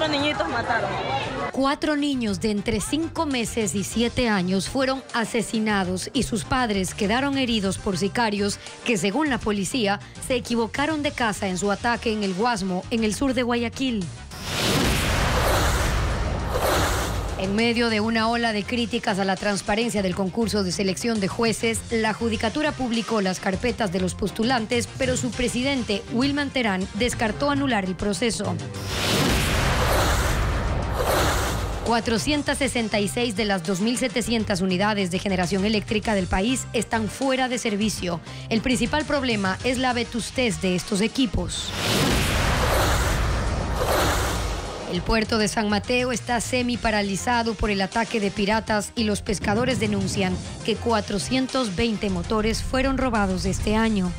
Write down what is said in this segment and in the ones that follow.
niñitos mataron. 4 niños de entre 5 meses y 7 años fueron asesinados y sus padres quedaron heridos por sicarios que, según la policía, se equivocaron de casa en su ataque en el Guasmo, en el sur de Guayaquil. En medio de una ola de críticas a la transparencia del concurso de selección de jueces, la Judicatura publicó las carpetas de los postulantes, pero su presidente, Wilman Terán, descartó anular el proceso. 466 de las 2.700 unidades de generación eléctrica del país están fuera de servicio. El principal problema es la vetustez de estos equipos. El puerto de San Mateo está semi-paralizado por el ataque de piratas y los pescadores denuncian que 420 motores fueron robados este año.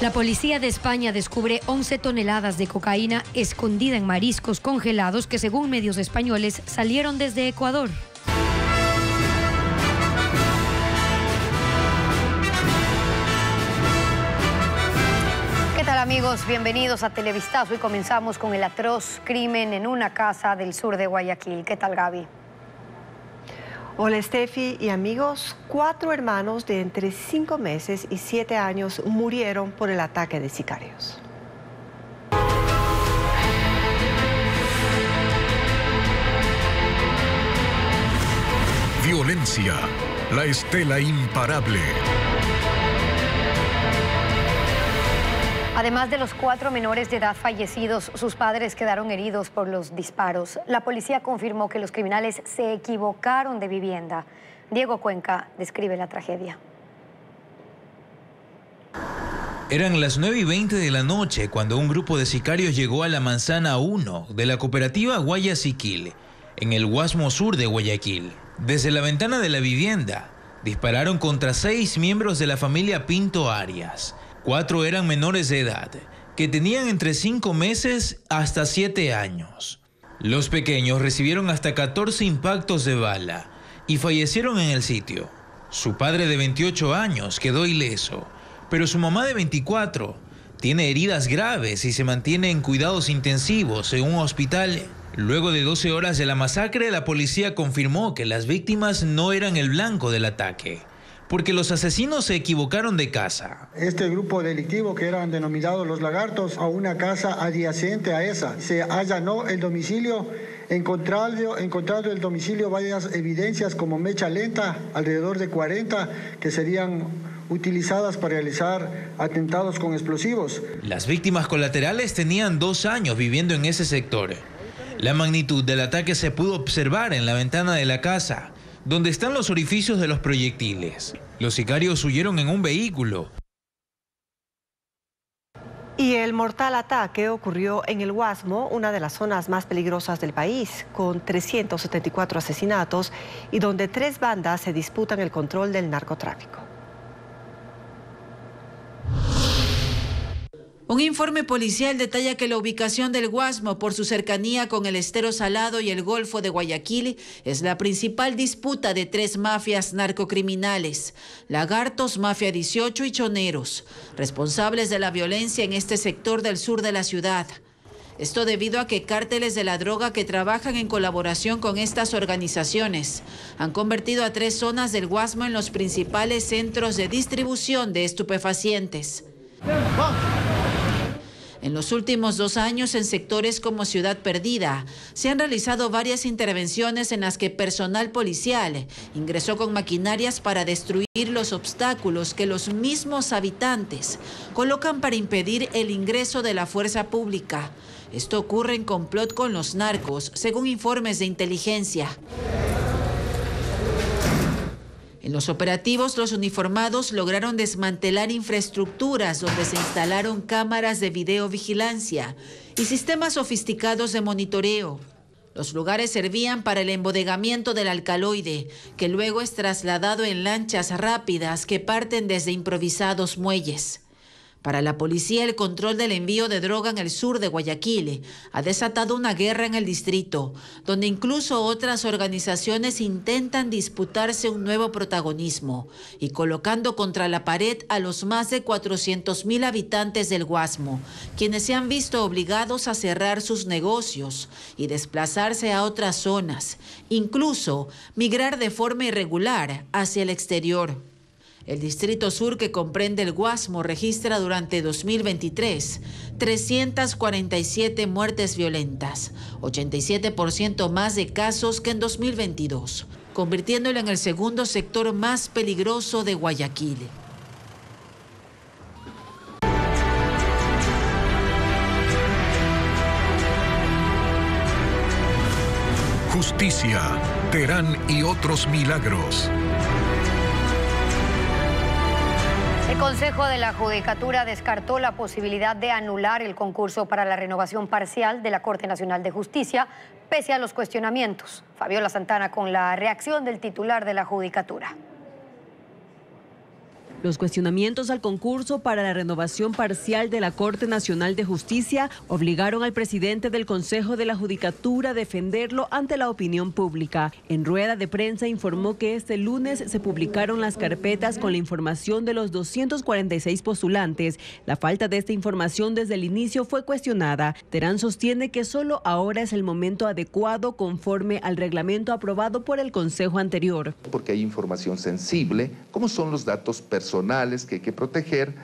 La policía de España descubre 11 toneladas de cocaína escondida en mariscos congelados que, según medios españoles, salieron desde Ecuador. ¿Qué tal, amigos? Bienvenidos a Televistazo y comenzamos con el atroz crimen en una casa del sur de Guayaquil. ¿Qué tal, Gaby? Hola, Steffi y amigos. 4 hermanos de entre 5 meses y 7 años murieron por el ataque de sicarios. Violencia, la estela imparable. Además de los 4 menores de edad fallecidos, sus padres quedaron heridos por los disparos. La policía confirmó que los criminales se equivocaron de vivienda. Diego Cuenca describe la tragedia. Eran las 9:20 de la noche cuando un grupo de sicarios llegó a la manzana 1 de la cooperativa Guayaquil, en el Guasmo Sur de Guayaquil. Desde la ventana de la vivienda, dispararon contra 6 miembros de la familia Pinto Arias. 4 eran menores de edad, que tenían entre 5 meses hasta 7 años. Los pequeños recibieron hasta 14 impactos de bala y fallecieron en el sitio. Su padre de 28 años quedó ileso, pero su mamá de 24 tiene heridas graves y se mantiene en cuidados intensivos en un hospital. Luego de 12 horas de la masacre, la policía confirmó que las víctimas no eran el blanco del ataque, porque los asesinos se equivocaron de casa. Este grupo delictivo, que eran denominados los lagartos, a una casa adyacente a esa, se allanó el domicilio, encontrando el domicilio varias evidencias como mecha lenta, alrededor de 40, que serían utilizadas para realizar atentados con explosivos. Las víctimas colaterales tenían 2 años viviendo en ese sector. La magnitud del ataque se pudo observar en la ventana de la casa, donde están los orificios de los proyectiles. Los sicarios huyeron en un vehículo. Y el mortal ataque ocurrió en el Guasmo, una de las zonas más peligrosas del país, con 374 asesinatos y donde 3 bandas se disputan el control del narcotráfico. Un informe policial detalla que la ubicación del Guasmo, por su cercanía con el Estero Salado y el Golfo de Guayaquil, es la principal disputa de 3 mafias narcocriminales: Lagartos, Mafia 18 y Choneros, responsables de la violencia en este sector del sur de la ciudad. Esto debido a que cárteles de la droga que trabajan en colaboración con estas organizaciones han convertido a 3 zonas del Guasmo en los principales centros de distribución de estupefacientes. En los últimos 2 años, en sectores como Ciudad Perdida, se han realizado varias intervenciones en las que personal policial ingresó con maquinarias para destruir los obstáculos que los mismos habitantes colocan para impedir el ingreso de la fuerza pública. Esto ocurre en complot con los narcos, según informes de inteligencia. En los operativos, los uniformados lograron desmantelar infraestructuras donde se instalaron cámaras de videovigilancia y sistemas sofisticados de monitoreo. Los lugares servían para el embodegamiento del alcaloide, que luego es trasladado en lanchas rápidas que parten desde improvisados muelles. Para la policía, el control del envío de droga en el sur de Guayaquil ha desatado una guerra en el distrito, donde incluso otras organizaciones intentan disputarse un nuevo protagonismo y colocando contra la pared a los más de 400.000 habitantes del Guasmo, quienes se han visto obligados a cerrar sus negocios y desplazarse a otras zonas, incluso migrar de forma irregular hacia el exterior. El Distrito Sur, que comprende el Guasmo, registra durante 2023 347 muertes violentas, 87% más de casos que en 2022, convirtiéndolo en el segundo sector más peligroso de Guayaquil. Justicia, Terán y otros milagros. El Consejo de la Judicatura descartó la posibilidad de anular el concurso para la renovación parcial de la Corte Nacional de Justicia, pese a los cuestionamientos. Fabiola Santana con la reacción del titular de la Judicatura. Los cuestionamientos al concurso para la renovación parcial de la Corte Nacional de Justicia obligaron al presidente del Consejo de la Judicatura a defenderlo ante la opinión pública. En rueda de prensa informó que este lunes se publicaron las carpetas con la información de los 246 postulantes. La falta de esta información desde el inicio fue cuestionada. Terán sostiene que solo ahora es el momento adecuado conforme al reglamento aprobado por el Consejo anterior. Porque hay información sensible, como son los datos personales que hay que proteger,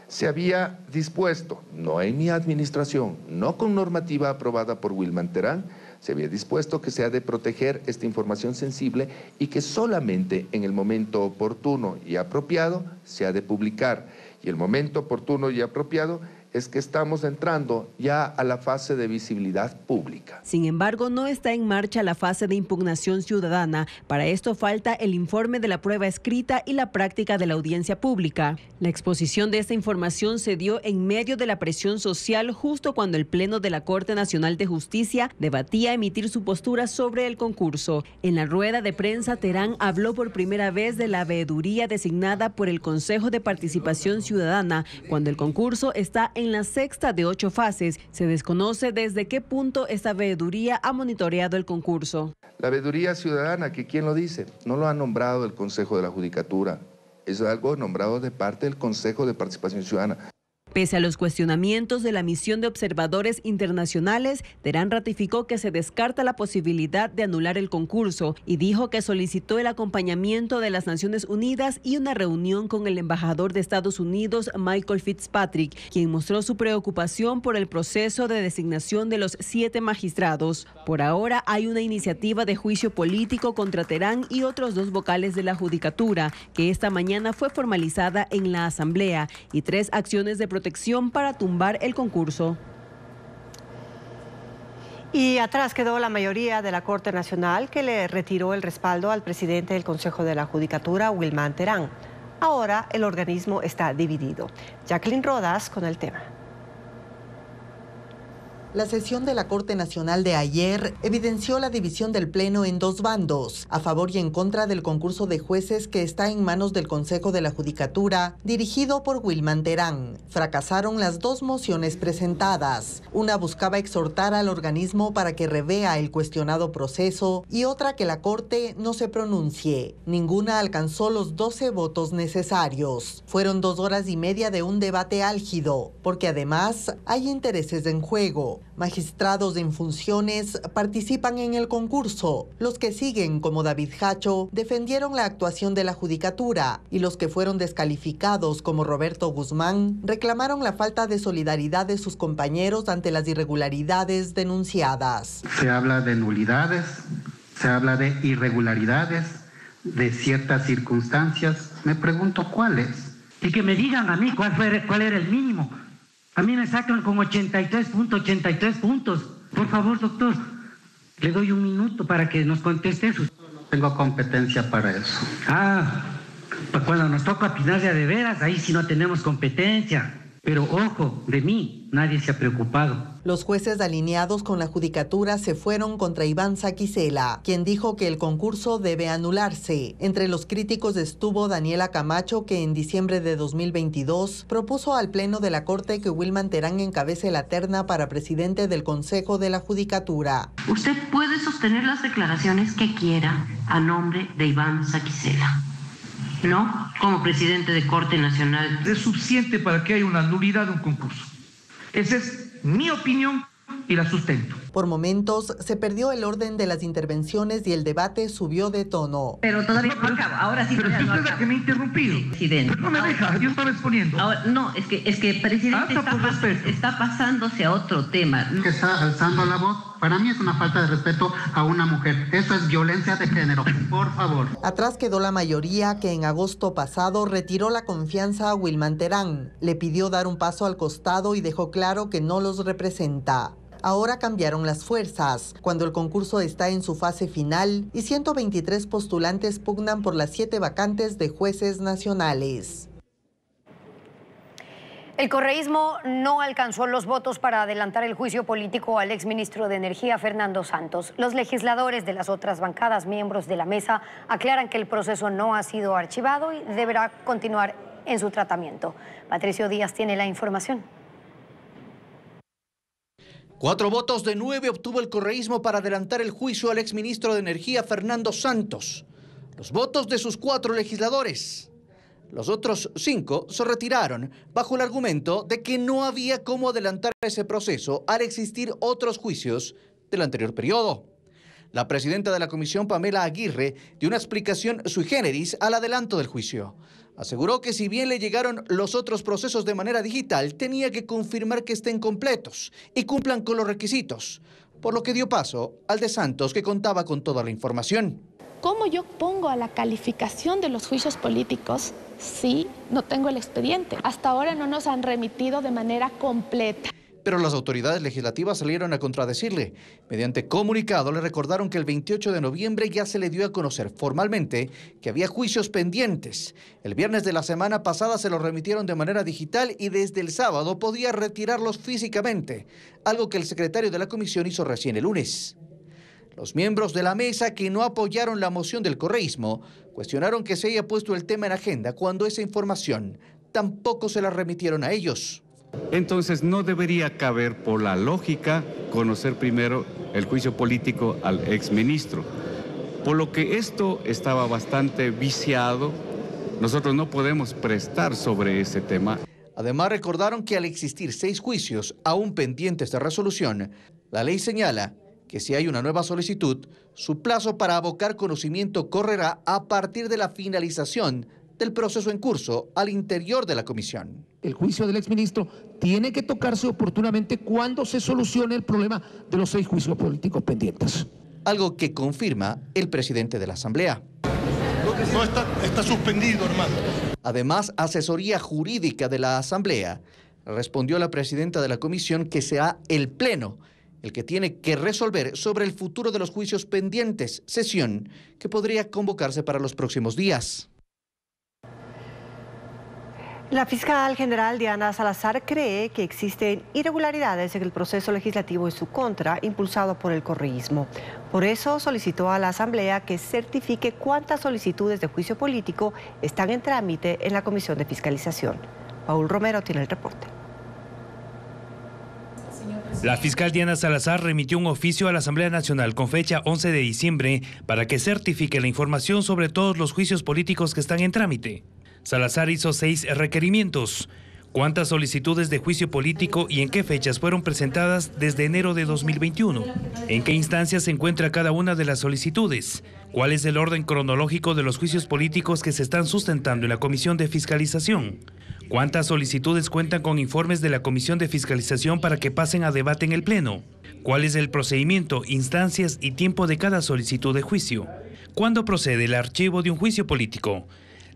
se había dispuesto, no en mi administración, no con normativa aprobada por Wilman Terán, se había dispuesto que se ha de proteger esta información sensible y que solamente en el momento oportuno y apropiado se ha de publicar. Y el momento oportuno y apropiado es que estamos entrando ya a la fase de visibilidad pública. Sin embargo, no está en marcha la fase de impugnación ciudadana. Para esto falta el informe de la prueba escrita y la práctica de la audiencia pública. La exposición de esta información se dio en medio de la presión social justo cuando el Pleno de la Corte Nacional de Justicia debatía emitir su postura sobre el concurso. En la rueda de prensa, Terán habló por primera vez de la veeduría designada por el Consejo de Participación Ciudadana, cuando el concurso está en la sexta de 8 fases. Se desconoce desde qué punto esta veeduría ha monitoreado el concurso. La veeduría ciudadana, que ¿quién lo dice? No lo ha nombrado el Consejo de la Judicatura. Es algo nombrado de parte del Consejo de Participación Ciudadana. Pese a los cuestionamientos de la misión de observadores internacionales, Terán ratificó que se descarta la posibilidad de anular el concurso y dijo que solicitó el acompañamiento de las Naciones Unidas y una reunión con el embajador de Estados Unidos, Michael Fitzpatrick, quien mostró su preocupación por el proceso de designación de los 7 magistrados. Por ahora hay una iniciativa de juicio político contra Terán y otros 2 vocales de la Judicatura, que esta mañana fue formalizada en la Asamblea, y 3 acciones de protección para tumbar el concurso. Y atrás quedó la mayoría de la Corte Nacional, que le retiró el respaldo al presidente del Consejo de la Judicatura, Wilman Terán. Ahora el organismo está dividido. Jacqueline Rodas con el tema. La sesión de la Corte Nacional de ayer evidenció la división del Pleno en 2 bandos, a favor y en contra del concurso de jueces que está en manos del Consejo de la Judicatura, dirigido por Wilman Terán. Fracasaron las 2 mociones presentadas. Una buscaba exhortar al organismo para que revea el cuestionado proceso y otra que la Corte no se pronuncie. Ninguna alcanzó los 12 votos necesarios. Fueron 2 horas y media de un debate álgido, porque además hay intereses en juego. Magistrados en funciones participan en el concurso. Los que siguen, como David Hacho, defendieron la actuación de la Judicatura, y los que fueron descalificados, como Roberto Guzmán, reclamaron la falta de solidaridad de sus compañeros ante las irregularidades denunciadas. Se habla de nulidades, se habla de irregularidades, de ciertas circunstancias. Me pregunto cuáles. Y que me digan a mí cuál era el mínimo. A mí me sacan con 83 puntos. Por favor, doctor, le doy un minuto para que nos conteste eso. No tengo competencia para eso. Cuando nos toca opinar de veras, ahí sí no tenemos competencia. Pero ojo, de mí nadie se ha preocupado. Los jueces alineados con la judicatura se fueron contra Iván Saquicela, quien dijo que el concurso debe anularse. Entre los críticos estuvo Daniela Camacho, que en diciembre de 2022 propuso al Pleno de la Corte que Wilman Terán encabece la terna para presidente del Consejo de la Judicatura. Usted puede sostener las declaraciones que quiera a nombre de Iván Saquicela, ¿no? Como presidente de Corte Nacional. Es suficiente para que haya una nulidad de un concurso. Esa es mi opinión y la sustento. Por momentos se perdió el orden de las intervenciones y el debate subió de tono. Pero todavía no acaba. Ahora sí. Pero usted es la que me ha interrumpido. Presidente. Pero no me deja, yo estaba exponiendo. Ahora, no, es que presidente está pasándose a otro tema. Que está alzando la voz. Para mí es una falta de respeto a una mujer. Eso es violencia de género. Por favor. Atrás quedó la mayoría que en agosto pasado retiró la confianza a Wilman Terán. Le pidió dar un paso al costado y dejó claro que no los representa. Ahora cambiaron las fuerzas, cuando el concurso está en su fase final y 123 postulantes pugnan por las 7 vacantes de jueces nacionales. El correísmo no alcanzó los votos para adelantar el juicio político al exministro de Energía, Fernando Santos. Los legisladores de las otras bancadas, miembros de la mesa, aclaran que el proceso no ha sido archivado y deberá continuar en su tratamiento. Patricio Díaz tiene la información. 4 votos de 9 obtuvo el correísmo para adelantar el juicio al exministro de Energía, Fernando Santos. Los votos de sus 4 legisladores. Los otros 5 se retiraron bajo el argumento de que no había cómo adelantar ese proceso al existir otros juicios del anterior periodo. La presidenta de la comisión, Pamela Aguirre, dio una explicación sui generis al adelanto del juicio. Aseguró que si bien le llegaron los otros procesos de manera digital, tenía que confirmar que estén completos y cumplan con los requisitos, por lo que dio paso al de Santos, que contaba con toda la información. ¿Cómo yo pongo a la calificación de los juicios políticos si no tengo el expediente? Hasta ahora no nos han remitido de manera completa. Pero las autoridades legislativas salieron a contradecirle. Mediante comunicado le recordaron que el 28 de noviembre ya se le dio a conocer formalmente que había juicios pendientes. El viernes de la semana pasada se los remitieron de manera digital y desde el sábado podía retirarlos físicamente, algo que el secretario de la comisión hizo recién el lunes. Los miembros de la mesa que no apoyaron la moción del correísmo cuestionaron que se haya puesto el tema en agenda cuando esa información tampoco se la remitieron a ellos. Entonces no debería caber, por la lógica, conocer primero el juicio político al exministro. Por lo que esto estaba bastante viciado, nosotros no podemos prestar sobre ese tema. Además recordaron que al existir 6 juicios aún pendientes de resolución, la ley señala que si hay una nueva solicitud, su plazo para abocar conocimiento correrá a partir de la finalización del proceso en curso al interior de la comisión. El juicio del exministro tiene que tocarse oportunamente cuando se solucione el problema de los 6 juicios políticos pendientes. Algo que confirma el presidente de la Asamblea. No está suspendido, hermano. Además, asesoría jurídica de la Asamblea respondió a la presidenta de la comisión que será el Pleno el que tiene que resolver sobre el futuro de los juicios pendientes, sesión que podría convocarse para los próximos días. La fiscal general Diana Salazar cree que existen irregularidades en el proceso legislativo en su contra, impulsado por el correísmo. Por eso solicitó a la Asamblea que certifique cuántas solicitudes de juicio político están en trámite en la Comisión de Fiscalización. Paul Romero tiene el reporte. La fiscal Diana Salazar remitió un oficio a la Asamblea Nacional con fecha 11 de diciembre para que certifique la información sobre todos los juicios políticos que están en trámite. Salazar hizo 6 requerimientos. ¿Cuántas solicitudes de juicio político y en qué fechas fueron presentadas desde enero de 2021? ¿En qué instancia se encuentra cada una de las solicitudes? ¿Cuál es el orden cronológico de los juicios políticos que se están sustentando en la Comisión de Fiscalización? ¿Cuántas solicitudes cuentan con informes de la Comisión de Fiscalización para que pasen a debate en el Pleno? ¿Cuál es el procedimiento, instancias y tiempo de cada solicitud de juicio? ¿Cuándo procede el archivo de un juicio político?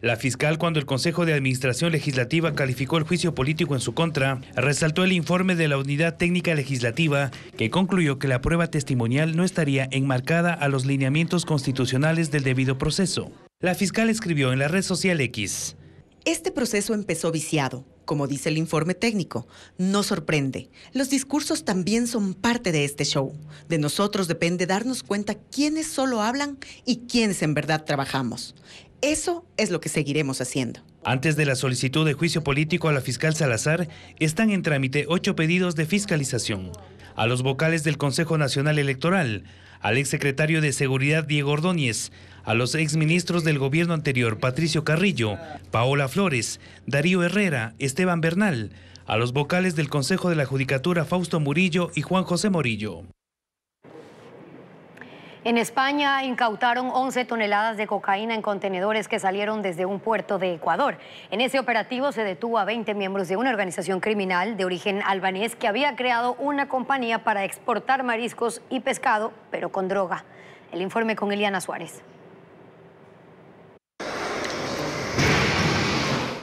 La fiscal, cuando el Consejo de Administración Legislativa calificó el juicio político en su contra, resaltó el informe de la Unidad Técnica Legislativa que concluyó que la prueba testimonial no estaría enmarcada a los lineamientos constitucionales del debido proceso. La fiscal escribió en la red social X: Este proceso empezó viciado, Como dice el informe técnico, no sorprende. Los discursos también son parte de este show. De nosotros depende darnos cuenta quiénes solo hablan y quiénes en verdad trabajamos. Eso es lo que seguiremos haciendo. Antes de la solicitud de juicio político a la fiscal Salazar, están en trámite 8 pedidos de fiscalización. A los vocales del Consejo Nacional Electoral, al exsecretario de Seguridad Diego Ordóñez, a los exministros del gobierno anterior Patricio Carrillo, Paola Flores, Darío Herrera, Esteban Bernal, a los vocales del Consejo de la Judicatura Fausto Murillo y Juan José Morillo. En España incautaron 11 toneladas de cocaína en contenedores que salieron desde un puerto de Ecuador. En ese operativo se detuvo a 20 miembros de una organización criminal de origen albanés que había creado una compañía para exportar mariscos y pescado, pero con droga. El informe con Eliana Suárez.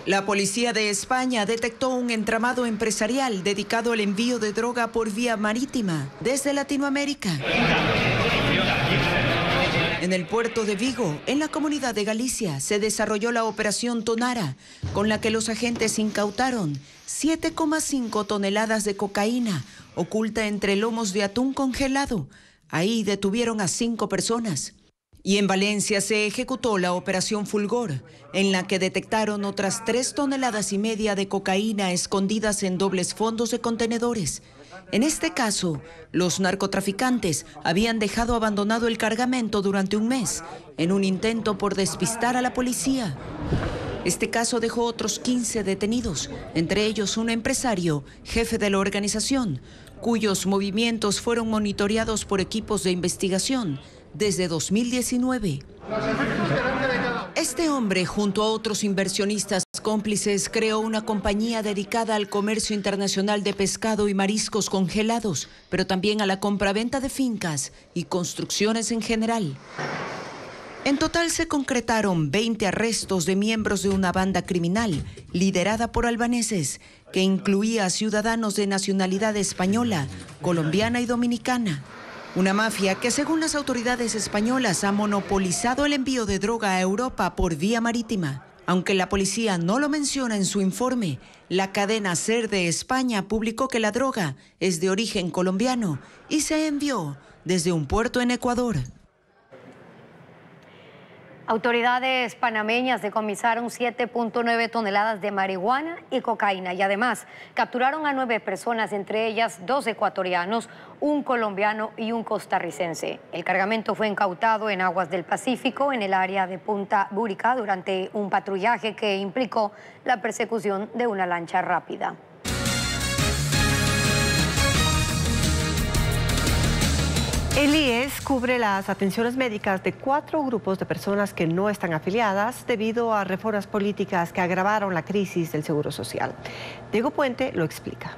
La policía de España detectó un entramado empresarial dedicado al envío de droga por vía marítima desde Latinoamérica. En el puerto de Vigo, en la Comunidad de Galicia, se desarrolló la operación Tonara, con la que los agentes incautaron 7,5 toneladas de cocaína oculta entre lomos de atún congelado. Ahí detuvieron a 5 personas. Y en Valencia se ejecutó la operación Fulgor, en la que detectaron otras 3,5 toneladas de cocaína escondidas en dobles fondos de contenedores. En este caso, los narcotraficantes habían dejado abandonado el cargamento durante un mes, en un intento por despistar a la policía. Este caso dejó otros 15 detenidos, entre ellos un empresario, jefe de la organización, cuyos movimientos fueron monitoreados por equipos de investigación desde 2019. Este hombre, junto a otros inversionistas cómplices, creó una compañía dedicada al comercio internacional de pescado y mariscos congelados, pero también a la compraventa de fincas y construcciones en general. En total se concretaron 20 arrestos de miembros de una banda criminal liderada por albaneses, que incluía a ciudadanos de nacionalidad española, colombiana y dominicana. Una mafia que, según las autoridades españolas, ha monopolizado el envío de droga a Europa por vía marítima. Aunque la policía no lo menciona en su informe, la cadena SER de España publicó que la droga es de origen colombiano y se envió desde un puerto en Ecuador. Autoridades panameñas decomisaron 7,9 toneladas de marihuana y cocaína y además capturaron a 9 personas, entre ellas 2 ecuatorianos, un colombiano y un costarricense. El cargamento fue incautado en aguas del Pacífico, en el área de Punta Búrica, durante un patrullaje que implicó la persecución de una lancha rápida. El IES cubre las atenciones médicas de 4 grupos de personas que no están afiliadas debido a reformas políticas que agravaron la crisis del Seguro Social. Diego Puente lo explica.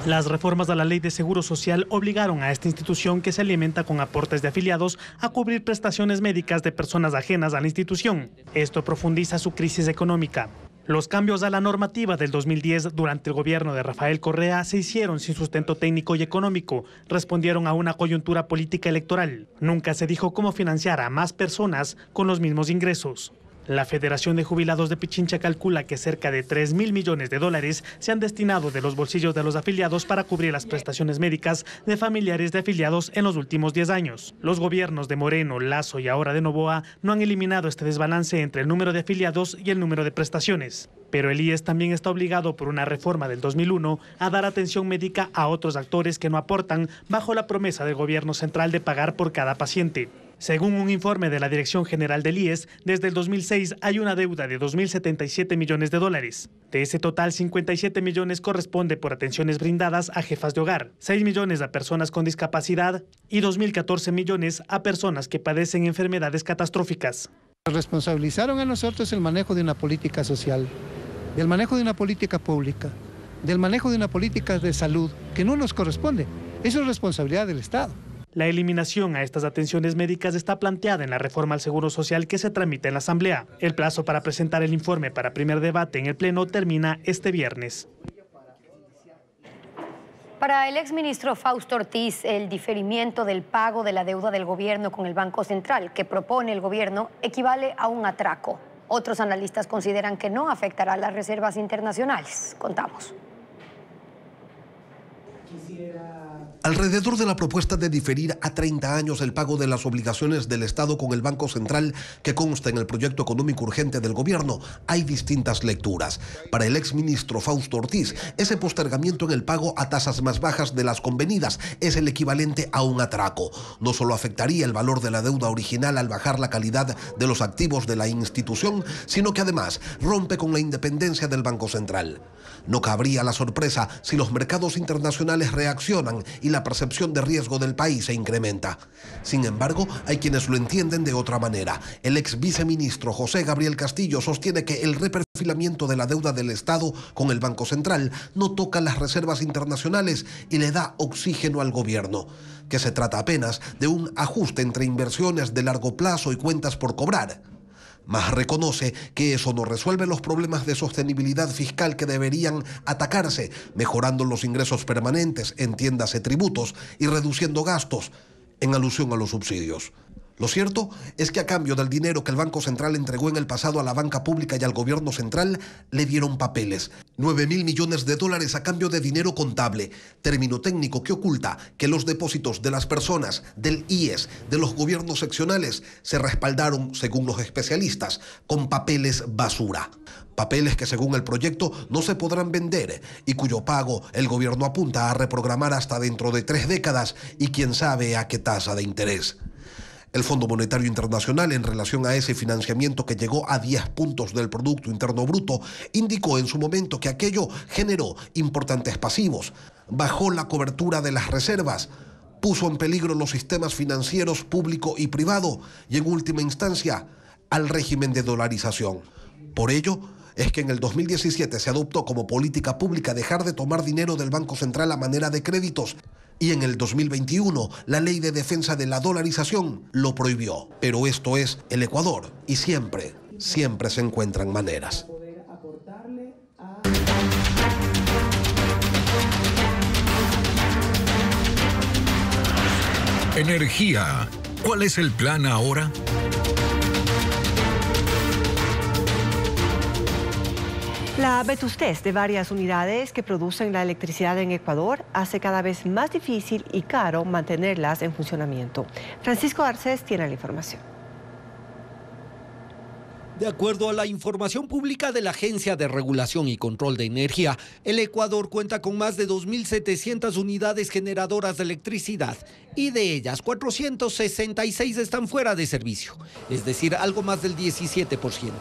Las reformas a la Ley de Seguro Social obligaron a esta institución, que se alimenta con aportes de afiliados, a cubrir prestaciones médicas de personas ajenas a la institución. Esto profundiza su crisis económica. Los cambios a la normativa del 2010 durante el gobierno de Rafael Correa se hicieron sin sustento técnico y económico. Respondieron a una coyuntura política electoral. Nunca se dijo cómo financiar a más personas con los mismos ingresos. La Federación de Jubilados de Pichincha calcula que cerca de 3.000 millones de dólares se han destinado de los bolsillos de los afiliados para cubrir las prestaciones médicas de familiares de afiliados en los últimos 10 años. Los gobiernos de Moreno, Lasso y ahora de Noboa no han eliminado este desbalance entre el número de afiliados y el número de prestaciones. Pero el IES también está obligado por una reforma del 2001 a dar atención médica a otros actores que no aportan, bajo la promesa del gobierno central de pagar por cada paciente. Según un informe de la Dirección General del IES, desde el 2006 hay una deuda de 2.077 millones de dólares. De ese total, 57 millones corresponde por atenciones brindadas a jefas de hogar, 6 millones a personas con discapacidad y 2.014 millones a personas que padecen enfermedades catastróficas. Nos responsabilizaron a nosotros el manejo de una política social, del manejo de una política pública, del manejo de una política de salud que no nos corresponde. Eso es responsabilidad del Estado. La eliminación a estas atenciones médicas está planteada en la reforma al Seguro Social que se tramita en la Asamblea. El plazo para presentar el informe para primer debate en el Pleno termina este viernes. Para el exministro Fausto Ortiz, el diferimiento del pago de la deuda del gobierno con el Banco Central que propone el gobierno equivale a un atraco. Otros analistas consideran que no afectará las reservas internacionales. Contamos. Alrededor de la propuesta de diferir a 30 años el pago de las obligaciones del Estado con el Banco Central que consta en el proyecto económico urgente del gobierno, hay distintas lecturas. Para el exministro Fausto Ortiz, ese postergamiento en el pago a tasas más bajas de las convenidas es el equivalente a un atraco. No solo afectaría el valor de la deuda original al bajar la calidad de los activos de la institución, sino que además rompe con la independencia del Banco Central. No cabría la sorpresa si los mercados internacionales reaccionan y la percepción de riesgo del país se incrementa. Sin embargo, hay quienes lo entienden de otra manera. El ex viceministro José Gabriel Castillo sostiene que el reperfilamiento de la deuda del Estado con el Banco Central no toca las reservas internacionales y le da oxígeno al gobierno, que se trata apenas de un ajuste entre inversiones de largo plazo y cuentas por cobrar. Mas reconoce que eso no resuelve los problemas de sostenibilidad fiscal que deberían atacarse, mejorando los ingresos permanentes, entiéndase tributos, y reduciendo gastos, en alusión a los subsidios. Lo cierto es que a cambio del dinero que el Banco Central entregó en el pasado a la banca pública y al gobierno central, le dieron papeles. 9.000 millones de dólares a cambio de dinero contable, término técnico que oculta que los depósitos de las personas, del IES, de los gobiernos seccionales, se respaldaron, según los especialistas, con papeles basura. Papeles que según el proyecto no se podrán vender y cuyo pago el gobierno apunta a reprogramar hasta dentro de 3 décadas y quién sabe a qué tasa de interés. El Fondo Monetario Internacional, en relación a ese financiamiento que llegó a 10 puntos del Producto Interno Bruto, indicó en su momento que aquello generó importantes pasivos, bajó la cobertura de las reservas, puso en peligro los sistemas financieros público y privado y, en última instancia, al régimen de dolarización. Por ello, es que en el 2017 se adoptó como política pública dejar de tomar dinero del Banco Central a manera de créditos, y en el 2021 la Ley de Defensa de la Dolarización lo prohibió. Pero esto es el Ecuador y siempre se encuentran maneras. Energía. ¿Cuál es el plan ahora? La vetustez de varias unidades que producen la electricidad en Ecuador hace cada vez más difícil y caro mantenerlas en funcionamiento. Francisco Garcés tiene la información. De acuerdo a la información pública de la Agencia de Regulación y Control de Energía, el Ecuador cuenta con más de 2.700 unidades generadoras de electricidad y de ellas 466 están fuera de servicio, es decir, algo más del 17%.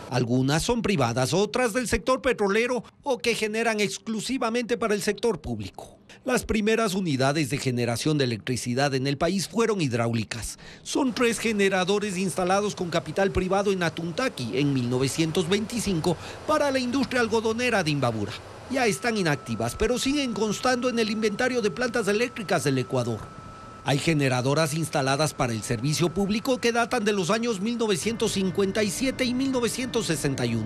Algunas son privadas, otras del sector petrolero o que generan exclusivamente para el sector público. Las primeras unidades de generación de electricidad en el país fueron hidráulicas. Son 3 generadores instalados con capital privado en Atuntaqui en 1925 para la industria algodonera de Imbabura. Ya están inactivas, pero siguen constando en el inventario de plantas eléctricas del Ecuador. Hay generadoras instaladas para el servicio público que datan de los años 1957 y 1961.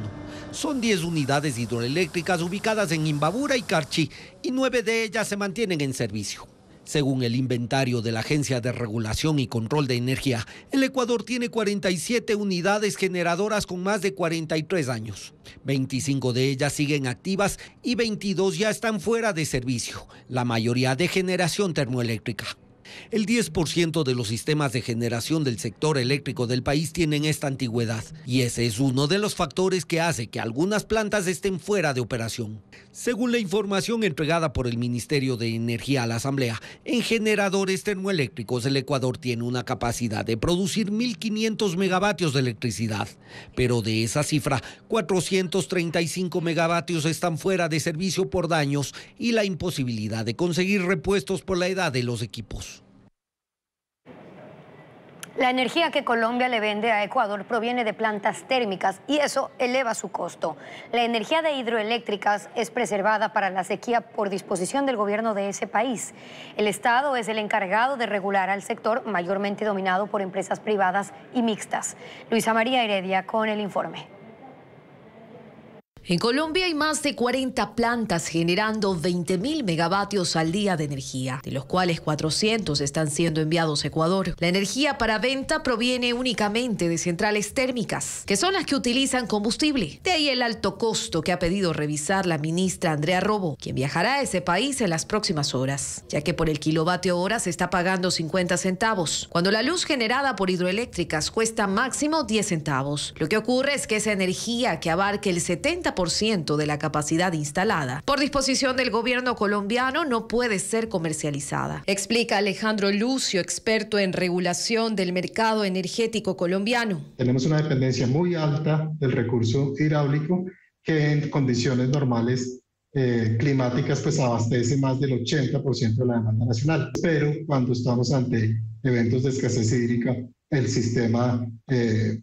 Son 10 unidades hidroeléctricas ubicadas en Imbabura y Carchi y 9 de ellas se mantienen en servicio. Según el inventario de la Agencia de Regulación y Control de Energía, el Ecuador tiene 47 unidades generadoras con más de 43 años. 25 de ellas siguen activas y 22 ya están fuera de servicio, la mayoría de generación termoeléctrica. El 10% de los sistemas de generación del sector eléctrico del país tienen esta antigüedad y ese es uno de los factores que hace que algunas plantas estén fuera de operación. Según la información entregada por el Ministerio de Energía a la Asamblea, en generadores termoeléctricos el Ecuador tiene una capacidad de producir 1.500 megavatios de electricidad, pero de esa cifra, 435 megavatios están fuera de servicio por daños y la imposibilidad de conseguir repuestos por la edad de los equipos. La energía que Colombia le vende a Ecuador proviene de plantas térmicas y eso eleva su costo. La energía de hidroeléctricas es preservada para la sequía por disposición del gobierno de ese país. El Estado es el encargado de regular al sector, mayormente dominado por empresas privadas y mixtas. Luisa María Heredia con el informe. En Colombia hay más de 40 plantas generando 20.000 megavatios al día de energía, de los cuales 400 están siendo enviados a Ecuador. La energía para venta proviene únicamente de centrales térmicas, que son las que utilizan combustible. De ahí el alto costo que ha pedido revisar la ministra Andrea Robo, quien viajará a ese país en las próximas horas, ya que por el kilovatio hora se está pagando 50 centavos, cuando la luz generada por hidroeléctricas cuesta máximo 10 centavos. Lo que ocurre es que esa energía que abarque el 70% de la capacidad instalada, por disposición del gobierno colombiano, no puede ser comercializada. Explica Alejandro Lucio, experto en regulación del mercado energético colombiano. Tenemos una dependencia muy alta del recurso hidráulico que en condiciones normales climáticas pues abastece más del 80% de la demanda nacional. Pero cuando estamos ante eventos de escasez hídrica, el sistema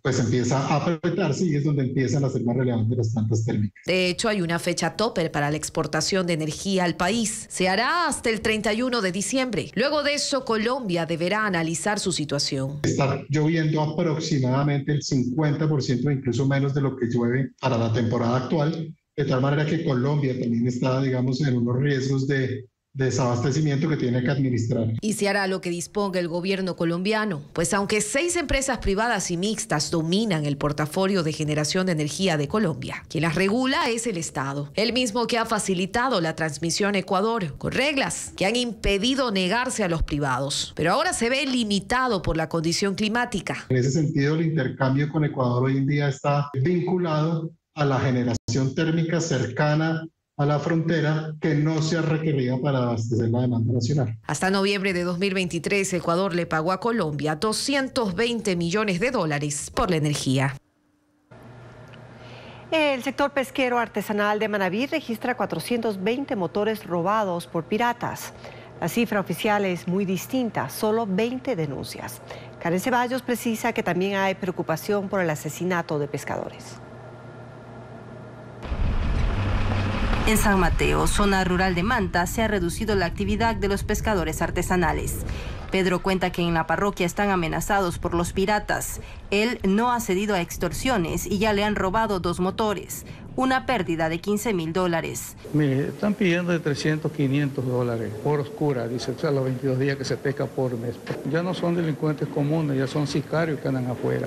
pues empieza a apretarse y es donde empiezan a ser más relevantes las plantas térmicas. De hecho, hay una fecha tope para la exportación de energía al país. Se hará hasta el 31 de diciembre. Luego de eso, Colombia deberá analizar su situación. Está lloviendo aproximadamente el 50%, incluso menos de lo que llueve para la temporada actual, de tal manera que Colombia también está, digamos, en unos riesgos de desabastecimiento que tiene que administrar. Y se hará lo que disponga el gobierno colombiano, pues aunque 6 empresas privadas y mixtas dominan el portafolio de generación de energía de Colombia, quien las regula es el Estado, el mismo que ha facilitado la transmisión a Ecuador, con reglas que han impedido negarse a los privados, pero ahora se ve limitado por la condición climática. En ese sentido, el intercambio con Ecuador hoy en día está vinculado a la generación térmica cercana a la frontera que no sea requerida para abastecer la demanda nacional. Hasta noviembre de 2023, Ecuador le pagó a Colombia $220 millones por la energía. El sector pesquero artesanal de Manabí registra 420 motores robados por piratas. La cifra oficial es muy distinta, solo 20 denuncias. Karen Ceballos precisa que también hay preocupación por el asesinato de pescadores. En San Mateo, zona rural de Manta, se ha reducido la actividad de los pescadores artesanales. Pedro cuenta que en la parroquia están amenazados por los piratas. Él no ha cedido a extorsiones y ya le han robado 2 motores, una pérdida de $15.000. Mire, están pidiendo de $300, $500 por oscura, dice, o sea, los 22 días que se pesca por mes. Ya no son delincuentes comunes, ya son sicarios que andan afuera.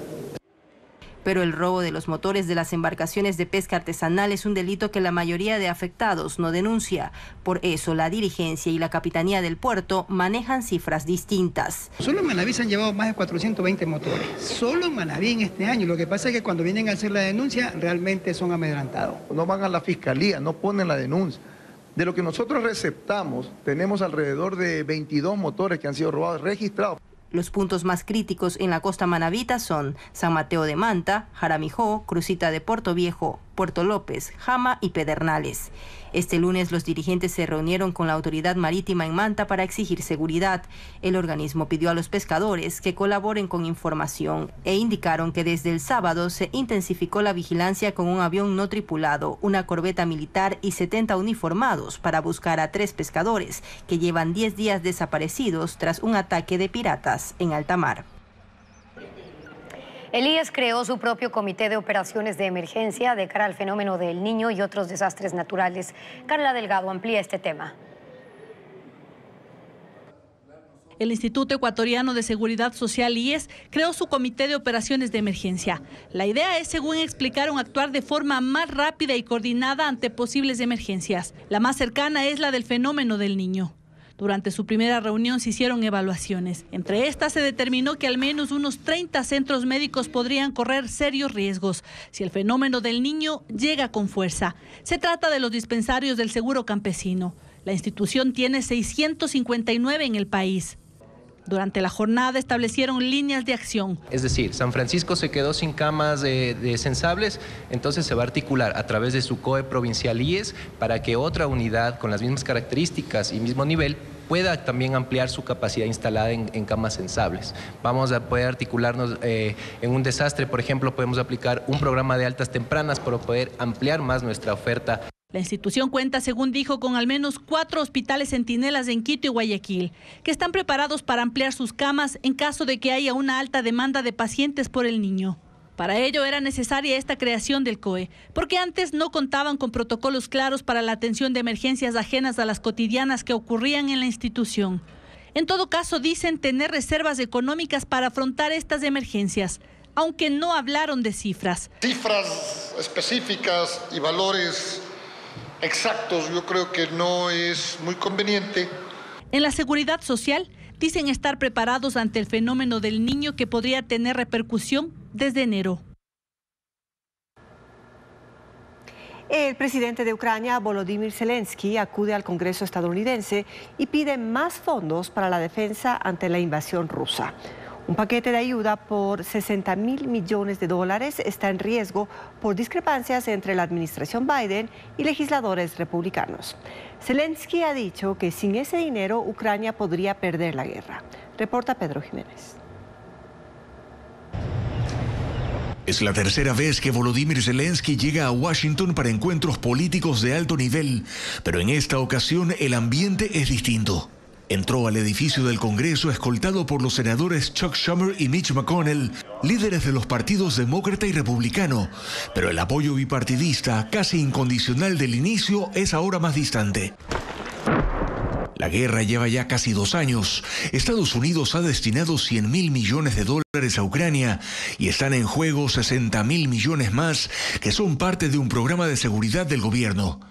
Pero el robo de los motores de las embarcaciones de pesca artesanal es un delito que la mayoría de afectados no denuncia. Por eso la dirigencia y la capitanía del puerto manejan cifras distintas. Solo en Manabí se han llevado más de 420 motores. Solo en Manabí en este año. Lo que pasa es que cuando vienen a hacer la denuncia realmente son amedrentados. No van a la fiscalía, no ponen la denuncia. De lo que nosotros receptamos, tenemos alrededor de 22 motores que han sido robados, registrados. Los puntos más críticos en la costa manabita son San Mateo de Manta, Jaramijó, Crucita de Puerto Viejo, Puerto López, Jama y Pedernales. Este lunes los dirigentes se reunieron con la autoridad marítima en Manta para exigir seguridad. El organismo pidió a los pescadores que colaboren con información e indicaron que desde el sábado se intensificó la vigilancia con un avión no tripulado, una corbeta militar y 70 uniformados para buscar a 3 pescadores que llevan 10 días desaparecidos tras un ataque de piratas en alta mar. El IES creó su propio comité de operaciones de emergencia de cara al fenómeno del Niño y otros desastres naturales. Carla Delgado amplía este tema. El Instituto Ecuatoriano de Seguridad Social, IES, creó su comité de operaciones de emergencia. La idea es, según explicaron, actuar de forma más rápida y coordinada ante posibles emergencias. La más cercana es la del fenómeno del Niño. Durante su primera reunión se hicieron evaluaciones. Entre estas se determinó que al menos unos 30 centros médicos podrían correr serios riesgos si el fenómeno del Niño llega con fuerza. Se trata de los dispensarios del Seguro Campesino. La institución tiene 659 en el país. Durante la jornada establecieron líneas de acción. Es decir, San Francisco se quedó sin camas de sensables, entonces se va a articular a través de su COE provincial IES para que otra unidad con las mismas características y mismo nivel pueda también ampliar su capacidad instalada en camas sensables. Vamos a poder articularnos en un desastre, por ejemplo, podemos aplicar un programa de altas tempranas para poder ampliar más nuestra oferta. La institución cuenta, según dijo, con al menos 4 hospitales centinelas en Quito y Guayaquil, que están preparados para ampliar sus camas en caso de que haya una alta demanda de pacientes por el Niño. Para ello era necesaria esta creación del COE, porque antes no contaban con protocolos claros para la atención de emergencias ajenas a las cotidianas que ocurrían en la institución. En todo caso, dicen tener reservas económicas para afrontar estas emergencias, aunque no hablaron de cifras. Cifras específicas y valores exactos yo creo que no es muy conveniente. En la seguridad social, dicen estar preparados ante el fenómeno del niño que podría tener repercusión desde enero. El presidente de Ucrania, Volodymyr Zelensky, acude al Congreso estadounidense y pide más fondos para la defensa ante la invasión rusa. Un paquete de ayuda por $60.000 millones está en riesgo por discrepancias entre la administración Biden y legisladores republicanos. Zelensky ha dicho que sin ese dinero Ucrania podría perder la guerra. Reporta Pedro Jiménez. Es la tercera vez que Volodymyr Zelensky llega a Washington para encuentros políticos de alto nivel, pero en esta ocasión el ambiente es distinto. Entró al edificio del Congreso escoltado por los senadores Chuck Schumer y Mitch McConnell, líderes de los partidos demócrata y republicano, pero el apoyo bipartidista, casi incondicional del inicio, es ahora más distante. La guerra lleva ya casi 2 años. Estados Unidos ha destinado $100.000 millones a Ucrania y están en juego $60.000 millones más que son parte de un programa de seguridad del gobierno.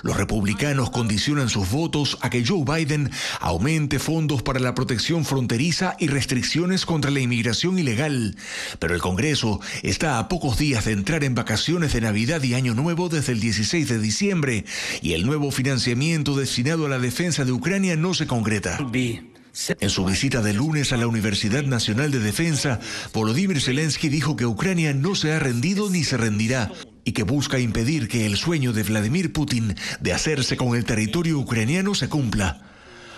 Los republicanos condicionan sus votos a que Joe Biden aumente fondos para la protección fronteriza y restricciones contra la inmigración ilegal. Pero el Congreso está a pocos días de entrar en vacaciones de Navidad y Año Nuevo desde el 16 de diciembre y el nuevo financiamiento destinado a la defensa de Ucrania no se concreta. En su visita de lunes a la Universidad Nacional de Defensa, Volodymyr Zelensky dijo que Ucrania no se ha rendido ni se rendirá y que busca impedir que el sueño de Vladimir Putin de hacerse con el territorio ucraniano se cumpla.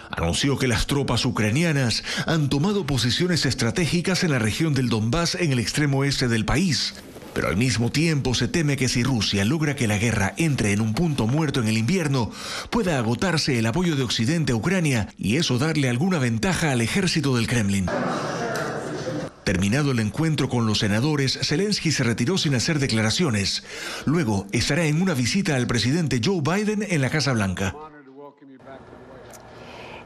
Anunció que las tropas ucranianas han tomado posiciones estratégicas en la región del Donbass en el extremo este del país. Pero al mismo tiempo se teme que si Rusia logra que la guerra entre en un punto muerto en el invierno, pueda agotarse el apoyo de Occidente a Ucrania y eso darle alguna ventaja al ejército del Kremlin. Terminado el encuentro con los senadores, Zelensky se retiró sin hacer declaraciones. Luego estará en una visita al presidente Joe Biden en la Casa Blanca.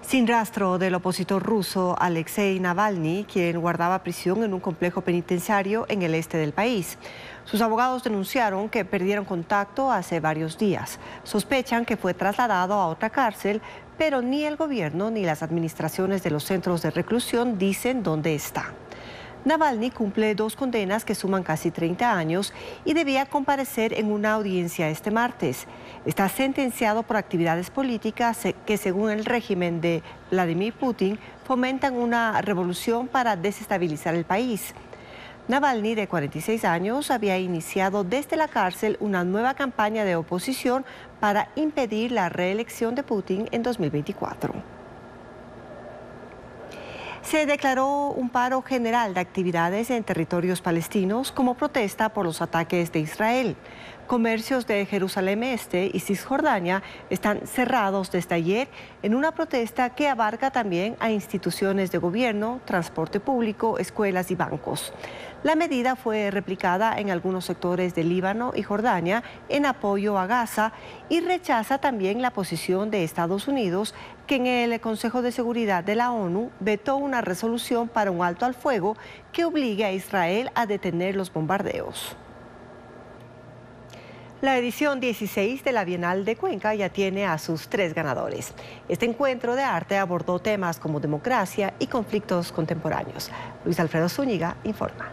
Sin rastro del opositor ruso Alexei Navalny, quien guardaba prisión en un complejo penitenciario en el este del país. Sus abogados denunciaron que perdieron contacto hace varios días. Sospechan que fue trasladado a otra cárcel, pero ni el gobierno ni las administraciones de los centros de reclusión dicen dónde está. Navalny cumple 2 condenas que suman casi 30 años y debía comparecer en una audiencia este martes. Está sentenciado por actividades políticas que, según el régimen de Vladimir Putin, fomentan una revolución para desestabilizar el país. Navalny, de 46 años, había iniciado desde la cárcel una nueva campaña de oposición para impedir la reelección de Putin en 2024. Se declaró un paro general de actividades en territorios palestinos como protesta por los ataques de Israel. Comercios de Jerusalén Este y Cisjordania están cerrados desde ayer en una protesta que abarca también a instituciones de gobierno, transporte público, escuelas y bancos. La medida fue replicada en algunos sectores de Líbano y Jordania en apoyo a Gaza y rechaza también la posición de Estados Unidos, que en el Consejo de Seguridad de la ONU vetó una resolución para un alto al fuego que obligue a Israel a detener los bombardeos. La edición 16 de la Bienal de Cuenca ya tiene a sus 3 ganadores. Este encuentro de arte abordó temas como democracia y conflictos contemporáneos. Luis Alfredo Zúñiga informa.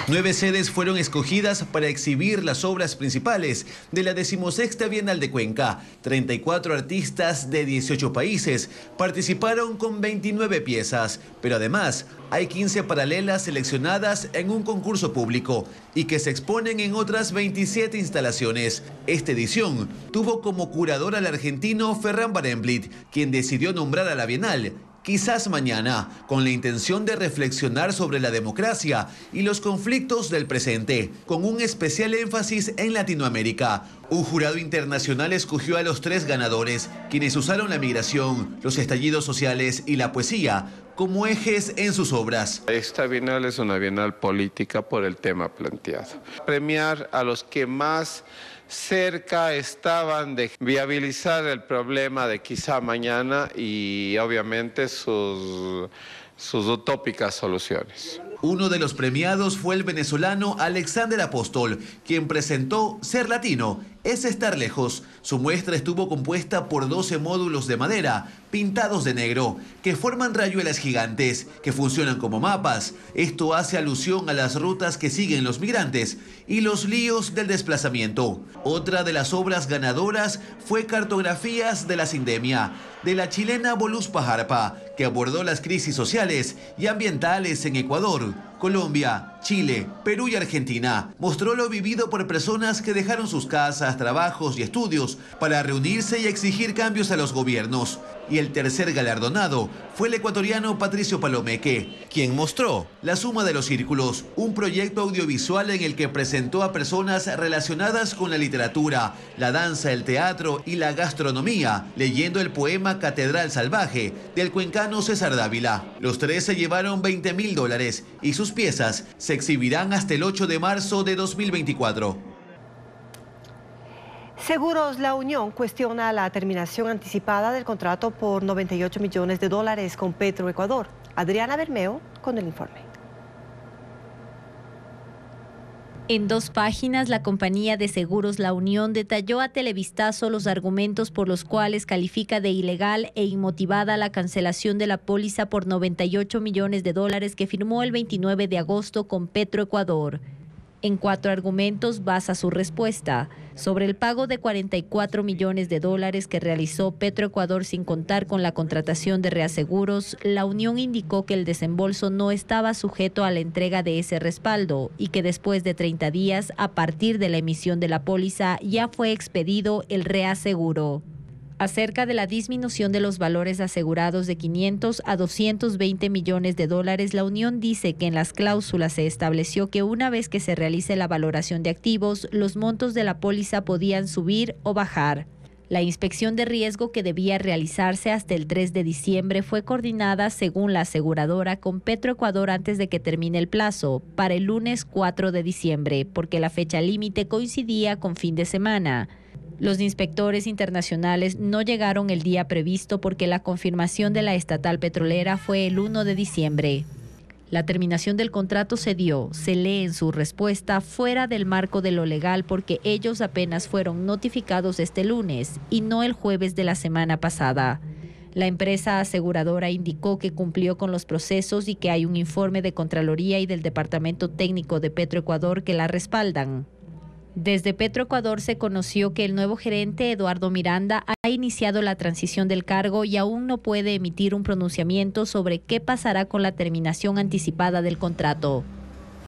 9 sedes fueron escogidas para exhibir las obras principales de la 16ª Bienal de Cuenca. 34 artistas de 18 países participaron con 29 piezas, pero además hay 15 paralelas seleccionadas en un concurso público y que se exponen en otras 27 instalaciones. Esta edición tuvo como curador al argentino Ferran Barenblit, quien decidió nombrar a la Bienal Quizás Mañana, con la intención de reflexionar sobre la democracia y los conflictos del presente, con un especial énfasis en Latinoamérica. Un jurado internacional escogió a los 3 ganadores, quienes usaron la migración, los estallidos sociales y la poesía como ejes en sus obras. Esta bienal es una bienal política por el tema planteado. Premiar a los que más cerca estaban de viabilizar el problema de quizá mañana y obviamente sus utópicas soluciones. Uno de los premiados fue el venezolano Alexander Apóstol, quien presentó Ser Latino es estar lejos. Su muestra estuvo compuesta por 12 módulos de madera, pintados de negro, que forman rayuelas gigantes, que funcionan como mapas. Esto hace alusión a las rutas que siguen los migrantes y los líos del desplazamiento. Otra de las obras ganadoras fue Cartografías de la Sindemia, de la chilena Boluz Pajarpa, que abordó las crisis sociales y ambientales en Ecuador, Colombia, Chile, Perú y Argentina. Mostró lo vivido por personas que dejaron sus casas, trabajos y estudios para reunirse y exigir cambios a los gobiernos. Y el tercer galardonado fue el ecuatoriano Patricio Palomeque, quien mostró La Suma de los Círculos, un proyecto audiovisual en el que presentó a personas relacionadas con la literatura, la danza, el teatro y la gastronomía, leyendo el poema Catedral Salvaje del cuencano César Dávila. Los tres se llevaron $20.000 y sus piezas se exhibirán hasta el 8 de marzo de 2024. Seguros La Unión cuestiona la terminación anticipada del contrato por $98 millones con Petroecuador. Adriana Bermeo con el informe. En 2 páginas, la compañía de seguros La Unión detalló a Televistazo los argumentos por los cuales califica de ilegal e inmotivada la cancelación de la póliza por $98 millones que firmó el 29 de agosto con Petroecuador. En 4 argumentos basa su respuesta. Sobre el pago de $44 millones que realizó Petroecuador sin contar con la contratación de reaseguros, La Unión indicó que el desembolso no estaba sujeto a la entrega de ese respaldo y que después de 30 días, a partir de la emisión de la póliza, ya fue expedido el reaseguro. Acerca de la disminución de los valores asegurados de 500 a $220 millones, La Unión dice que en las cláusulas se estableció que una vez que se realice la valoración de activos, los montos de la póliza podían subir o bajar. La inspección de riesgo, que debía realizarse hasta el 3 de diciembre, fue coordinada, según la aseguradora, con Petroecuador antes de que termine el plazo, para el lunes 4 de diciembre, porque la fecha límite coincidía con fin de semana. Los inspectores internacionales no llegaron el día previsto porque la confirmación de la estatal petrolera fue el 1 de diciembre. La terminación del contrato se dio, se lee en su respuesta, fuera del marco de lo legal porque ellos apenas fueron notificados este lunes y no el jueves de la semana pasada. La empresa aseguradora indicó que cumplió con los procesos y que hay un informe de Contraloría y del Departamento Técnico de Petroecuador que la respaldan. Desde Petroecuador se conoció que el nuevo gerente, Eduardo Miranda, ha iniciado la transición del cargo y aún no puede emitir un pronunciamiento sobre qué pasará con la terminación anticipada del contrato.